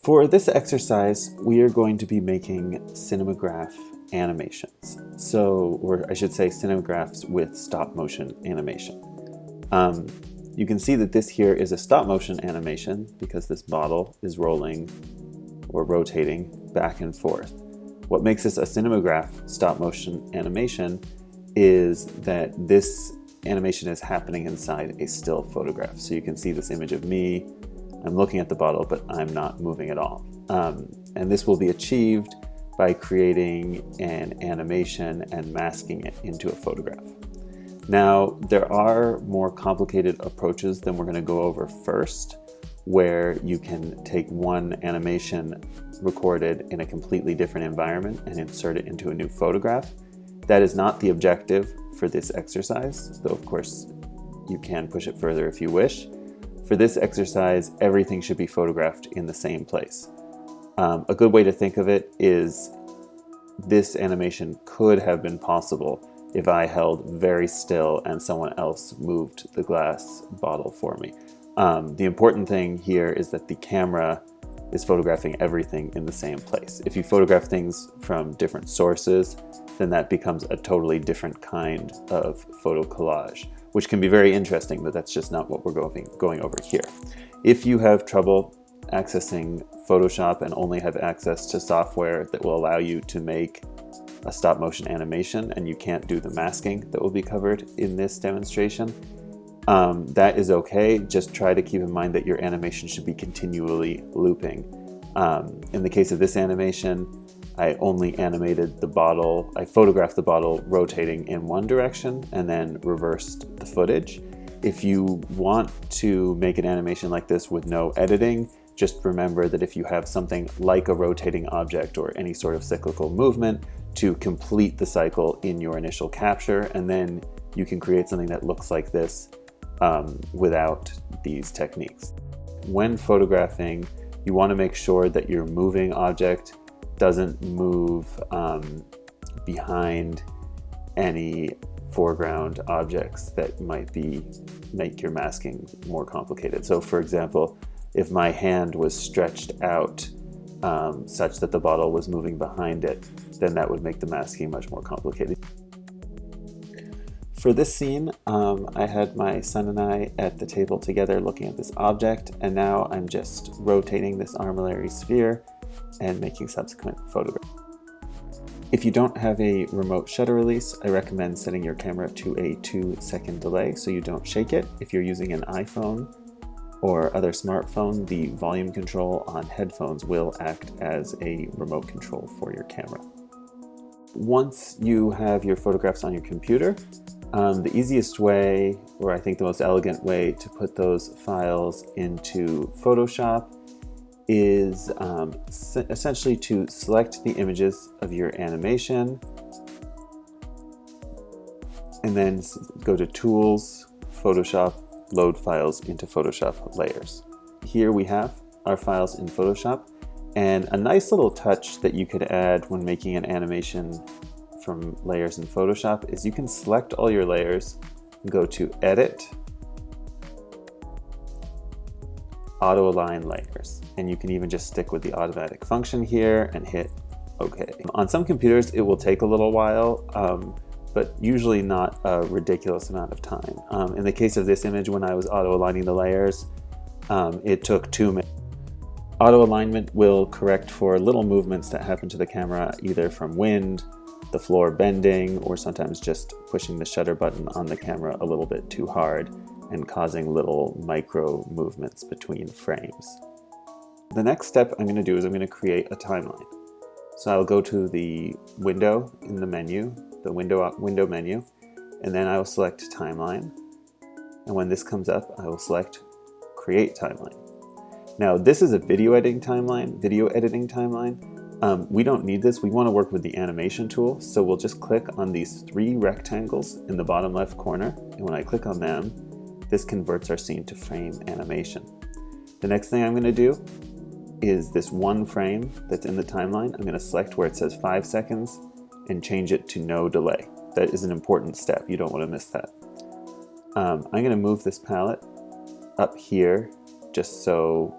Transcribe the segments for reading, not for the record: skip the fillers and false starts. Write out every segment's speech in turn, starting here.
For this exercise, we are going to be making CInemagraph animations. Or I should say CInemagraphs with stop motion animation. You can see that this here is a stop motion animation because this bottle is rolling or rotating back and forth. What makes this a CInemagraph stop motion animation is that this animation is happening inside a still photograph. So you can see this image of me. I'm looking at the bottle, but I'm not moving at all. And this will be achieved by creating an animation and masking it into a photograph. Now, there are more complicated approaches than we're going to go over first, where you can take one animation recorded in a completely different environment and insert it into a new photograph. That is not the objective for this exercise, though of course you can push it further if you wish. For this exercise, everything should be photographed in the same place. A good way to think of it is this animation could have been possible if I held very still and someone else moved the glass bottle for me. The important thing here is that the camera is photographing everything in the same place. If you photograph things from different sources, then that becomes a totally different kind of photo collage, which can be very interesting, but that's just not what we're going over here. If you have trouble accessing Photoshop and only have access to software that will allow you to make a stop motion animation and you can't do the masking that will be covered in this demonstration, that is okay. Just try to keep in mind that your animation should be continually looping. In the case of this animation, I only animated the bottle, I photographed the bottle rotating in one direction and then reversed the footage. If you want to make an animation like this with no editing, just remember that if you have something like a rotating object or any sort of cyclical movement, to complete the cycle in your initial capture, and then you can create something that looks like this without these techniques. When photographing, you want to make sure that your moving object doesn't move behind any foreground objects that might make your masking more complicated. So for example, if my hand was stretched out such that the bottle was moving behind it, then that would make the masking much more complicated. For this scene, I had my son and I at the table together looking at this object, and now I'm just rotating this armillary sphere and making subsequent photographs. If you don't have a remote shutter release, I recommend setting your camera to a 2-second delay so you don't shake it. If you're using an iPhone or other smartphone, the volume control on headphones will act as a remote control for your camera. Once you have your photographs on your computer, the easiest way, or I think the most elegant way to put those files into Photoshop is essentially to select the images of your animation and then go to Tools, Photoshop, Load Files into Photoshop Layers. Here we have our files in Photoshop, and a nice little touch that you could add when making an animation from layers in Photoshop is you can select all your layers, go to Edit, Auto Align Layers, and you can even just stick with the automatic function here and hit OK. On some computers it will take a little while, but usually not a ridiculous amount of time. In the case of this image, when I was auto aligning the layers, it took 2 minutes. Auto alignment will correct for little movements that happen to the camera, either from wind, the floor bending, or sometimes just pushing the shutter button on the camera a little bit too hard and causing little micro movements between frames. The next step I'm going to do is I'm going to create a timeline. So I'll go to the window in the menu, the window menu, and then I will select timeline. And when this comes up, I will select create timeline. Now this is a video editing timeline. We don't need this. We want to work with the animation tool. So we'll just click on these 3 rectangles in the bottom left corner. And when I click on them, this converts our scene to frame animation. The next thing I'm going to do is this one frame that's in the timeline. I'm going to select where it says 5 seconds and change it to no delay. That is an important step. You don't want to miss that. I'm going to move this palette up here just so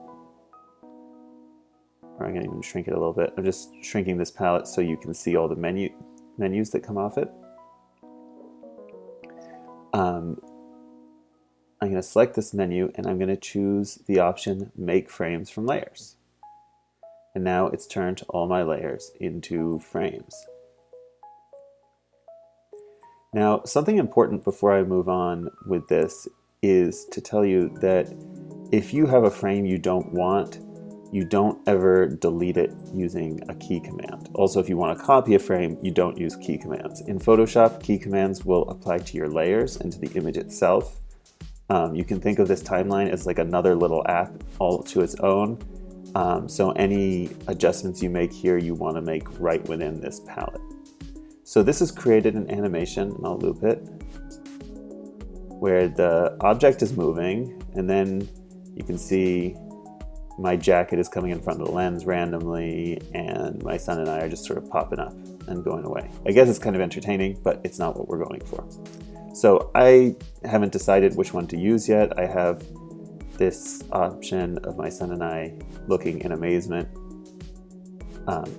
or I'm going to even shrink it a little bit. I'm just shrinking this palette so you can see all the menus that come off it. I'm going to select this menu and I'm going to choose the option Make Frames from Layers. And now it's turned all my layers into frames. Now, something important before I move on with this is to tell you that if you have a frame you don't want, you don't ever delete it using a key command. Also, if you want to copy a frame, you don't use key commands. In Photoshop, key commands will apply to your layers and to the image itself. You can think of this timeline as like another little app all to its own. So any adjustments you make here, you want to make right within this palette. So this has created an animation, and I'll loop it, where the object is moving, and then you can see my jacket is coming in front of the lens randomly, and my son and I are just sort of popping up and going away. I guess it's kind of entertaining, but it's not what we're going for. So I haven't decided which one to use yet. I have this option of my son and I looking in amazement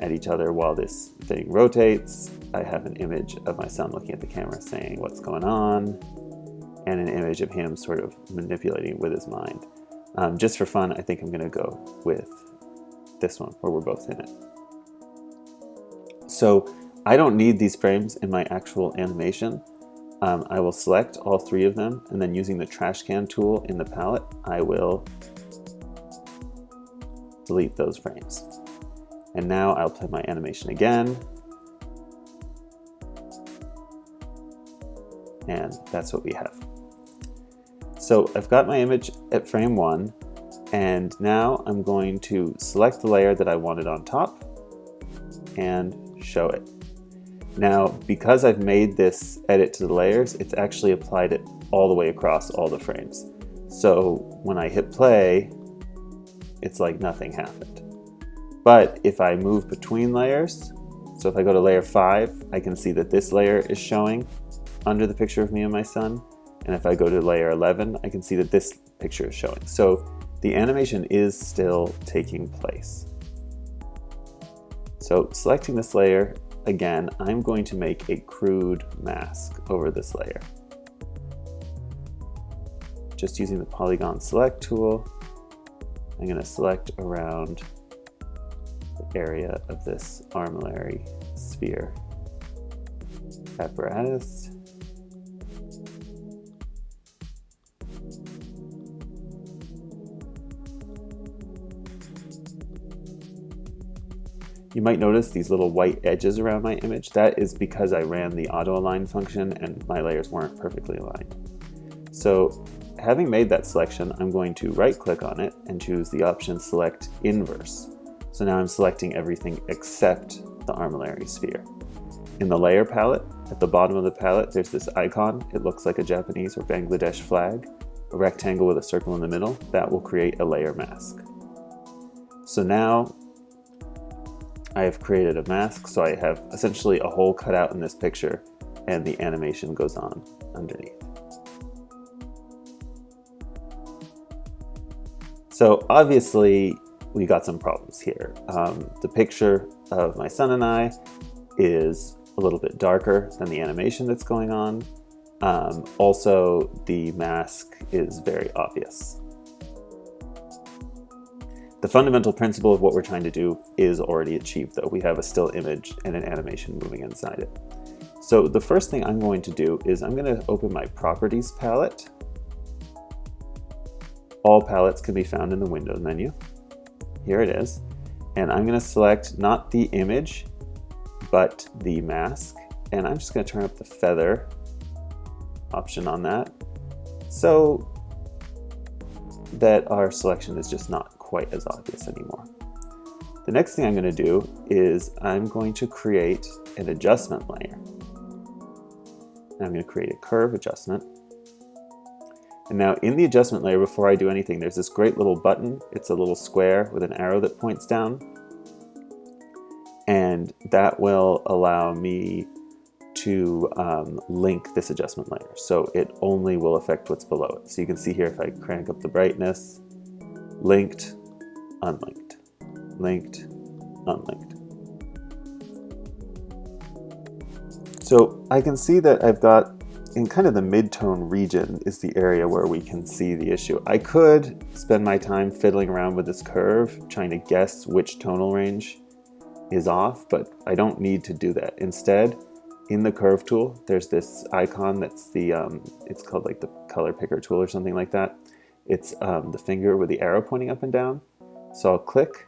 at each other while this thing rotates. I have an image of my son looking at the camera saying what's going on, and an image of him sort of manipulating with his mind. Just for fun, I think I'm going to go with this one where we're both in it. So I don't need these frames in my actual animation. I will select all three of them, and then using the trash can tool in the palette, I will delete those frames. And now I'll play my animation again. And that's what we have. So I've got my image at frame 1, and now I'm going to select the layer that I wanted on top and show it. Now, because I've made this edit to the layers, it's actually applied it all the way across all the frames. So when I hit play, it's like nothing happened. But if I move between layers, so if I go to layer 5, I can see that this layer is showing under the picture of me and my son. And if I go to layer 11, I can see that this picture is showing. So the animation is still taking place. So selecting this layer, again, I'm going to make a crude mask over this layer. Just using the polygon select tool, I'm going to select around the area of this armillary sphere apparatus. You might notice these little white edges around my image. That is because I ran the auto align function and my layers weren't perfectly aligned. So having made that selection, I'm going to right click on it and choose the option select inverse. So now I'm selecting everything except the armillary sphere. In the layer palette, at the bottom of the palette, there's this icon. It looks like a Japanese or Bangladesh flag, a rectangle with a circle in the middle. That will create a layer mask. So now I have created a mask, so I have essentially a hole cut out in this picture, and the animation goes on underneath. So obviously, we got some problems here. The picture of my son and I is a little bit darker than the animation that's going on. Also, the mask is very obvious. The fundamental principle of what we're trying to do is already achieved, though. We have a still image and an animation moving inside it. So the first thing I'm going to do is I'm going to open my Properties palette. All palettes can be found in the Windows menu. Here it is. And I'm going to select not the image, but the mask. And I'm just going to turn up the feather option on that so that our selection is just not quite as obvious anymore. The next thing I'm going to do is I'm going to create an adjustment layer. And I'm going to create a curve adjustment. And now in the adjustment layer, before I do anything, there's this great little button. It's a little square with an arrow that points down. And that will allow me to link this adjustment layer. So it only will affect what's below it. So you can see here if I crank up the brightness, linked, unlinked. linked, unlinked. So I can see that I've got, in kind of the mid-tone region is the area where we can see the issue. I could spend my time fiddling around with this curve, trying to guess which tonal range is off, but I don't need to do that. Instead, in the curve tool, there's this icon that's the, it's called like the color picker tool or something like that. It's the finger with the arrow pointing up and down. So I'll click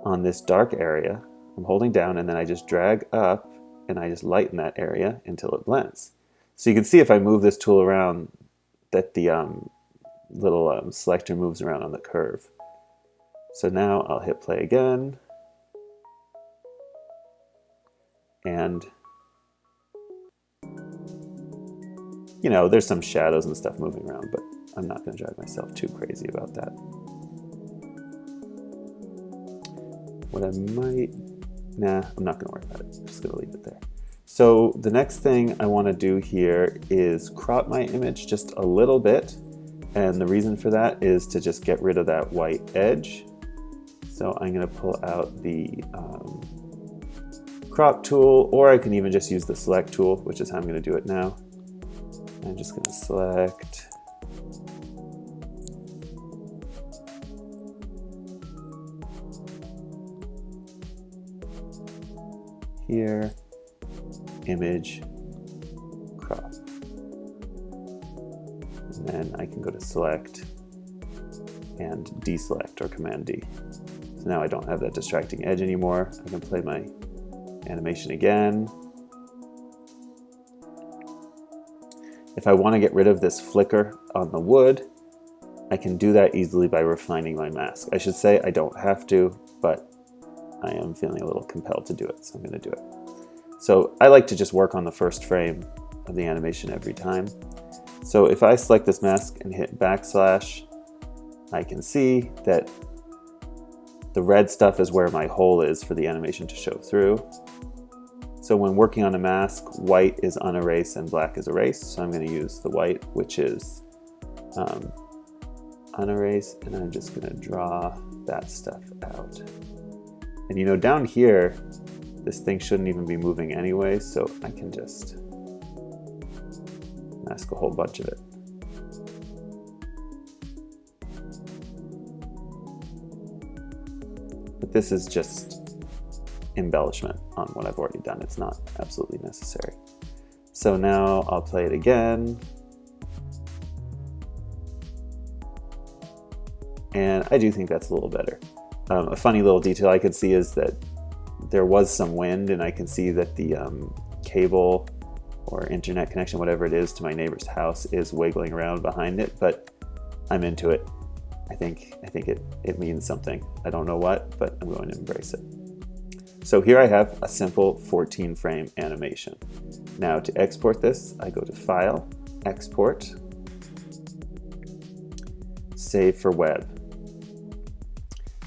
on this dark area. I'm holding down and then I just drag up and I just lighten that area until it blends. So you can see if I move this tool around that the little selector moves around on the curve. So now I'll hit play again. And, you know, there's some shadows and stuff moving around, but I'm not going to drive myself too crazy about that. What I might, nah, I'm not going to worry about it. I'm just going to leave it there. So the next thing I want to do here is crop my image just a little bit. And the reason for that is to just get rid of that white edge. So I'm going to pull out the crop tool, or I can even just use the select tool, which is how I'm going to do it now. I'm just going to select. Here, image, crop. And then I can go to select and deselect or Command D. So now I don't have that distracting edge anymore. I can play my animation again. If I want to get rid of this flicker on the wood, I can do that easily by refining my mask. I should say I don't have to, but I am feeling a little compelled to do it, so I'm going to do it. So I like to just work on the first frame of the animation every time. So if I select this mask and hit backslash, I can see that the red stuff is where my hole is for the animation to show through. So when working on a mask, white is unerase and black is erase. So I'm going to use the white, which is unerase, and I'm just going to draw that stuff out. And you know, down here, this thing shouldn't even be moving anyway, so I can just mask a whole bunch of it. But this is just embellishment on what I've already done. It's not absolutely necessary. So now I'll play it again. And I do think that's a little better. A funny little detail I could see is that there was some wind, and I can see that the cable or internet connection, whatever it is, to my neighbor's house is wiggling around behind it, but I'm into it. I think it means something. I don't know what, but I'm going to embrace it. So here I have a simple 14 frame animation. Now to export this, I go to File, Export, Save for Web.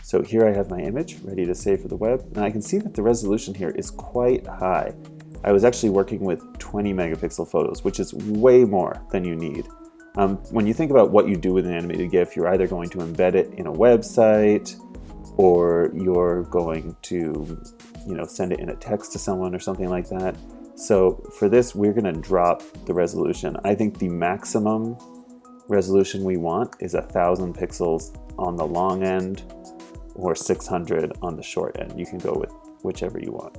So here I have my image ready to save for the web, and I can see that the resolution here is quite high. I was actually working with 20 megapixel photos, which is way more than you need. When you think about what you do with an animated GIF, you're either going to embed it in a website, or you're going to, you know, send it in a text to someone or something like that. So for this, we're going to drop the resolution. I think the maximum resolution we want is 1,000 pixels on the long end, or 600 on the short end. You can go with whichever you want.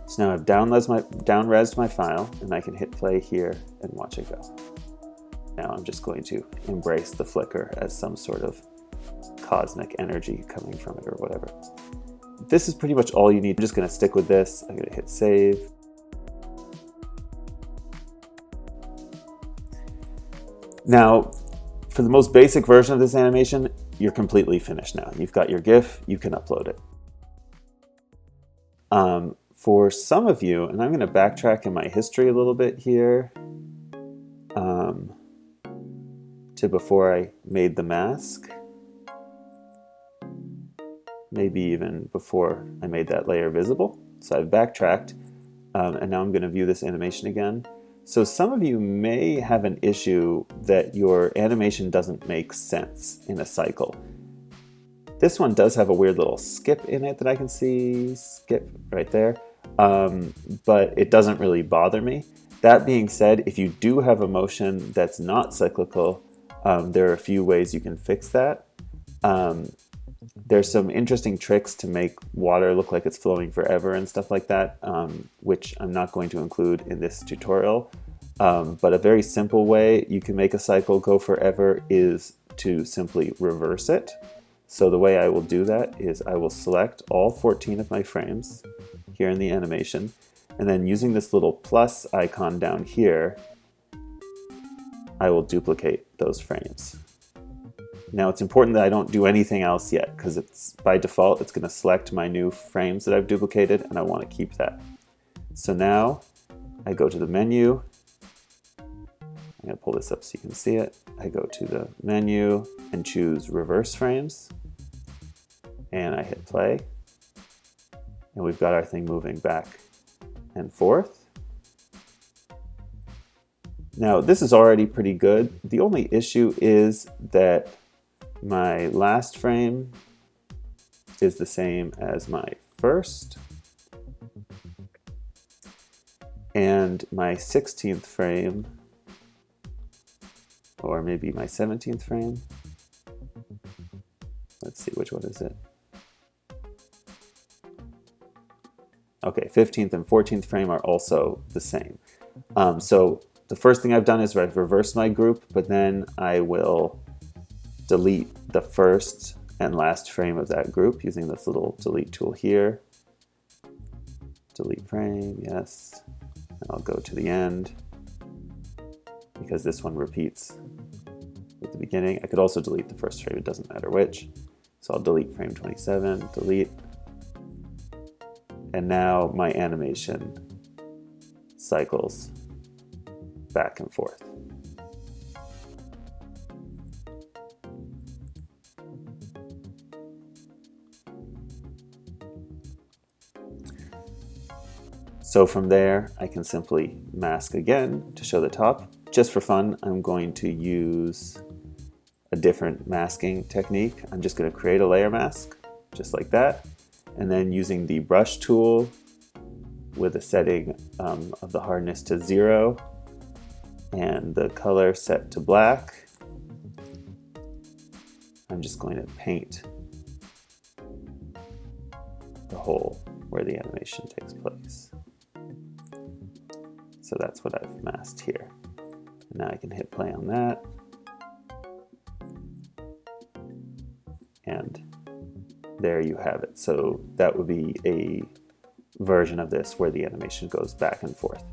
So now I've down-resed my file, and I can hit play here and watch it go. Now I'm just going to embrace the flicker as some sort of cosmic energy coming from it or whatever. This is pretty much all you need. I'm just going to stick with this. I'm going to hit save. Now, for the most basic version of this animation, you're completely finished now. You've got your GIF, you can upload it. For some of you, and I'm going to backtrack in my history a little bit here, to before I made the mask, maybe even before I made that layer visible. So I've backtracked, and now I'm going to view this animation again. So some of you may have an issue that your animation doesn't make sense in a cycle. This one does have a weird little skip in it that I can see, skip right there, but it doesn't really bother me. That being said, if you do have a motion that's not cyclical, there are a few ways you can fix that. There's some interesting tricks to make water look like it's flowing forever and stuff like that, which I'm not going to include in this tutorial. But a very simple way you can make a cycle go forever is to simply reverse it. So the way I will do that is I will select all 14 of my frames here in the animation, and then using this little plus icon down here, I will duplicate those frames. Now it's important that I don't do anything else yet, because it's by default it's going to select my new frames that I've duplicated, and I want to keep that. So now I go to the menu. I'm going to pull this up so you can see it. I go to the menu and choose reverse frames, and I hit play, and we've got our thing moving back and forth. Now this is already pretty good. The only issue is that my last frame is the same as my first, and my 16th frame, or maybe my 17th frame. Let's see, which one is it? Okay, 15th and 14th frame are also the same. So the first thing I've done is I've reversed my group, but then I will delete the first and last frame of that group using this little delete tool here. Delete frame, yes. And I'll go to the end because this one repeats at the beginning. I could also delete the first frame, it doesn't matter which. So I'll delete frame 27, delete. And now my animation cycles back and forth. So from there, I can simply mask again to show the top. Just for fun, I'm going to use a different masking technique. I'm just going to create a layer mask, just like that. And then using the brush tool with a setting of the hardness to 0 and the color set to black, I'm just going to paint the hole where the animation takes place. So that's what I've masked here. And now I can hit play on that. And there you have it. So that would be a version of this where the animation goes back and forth.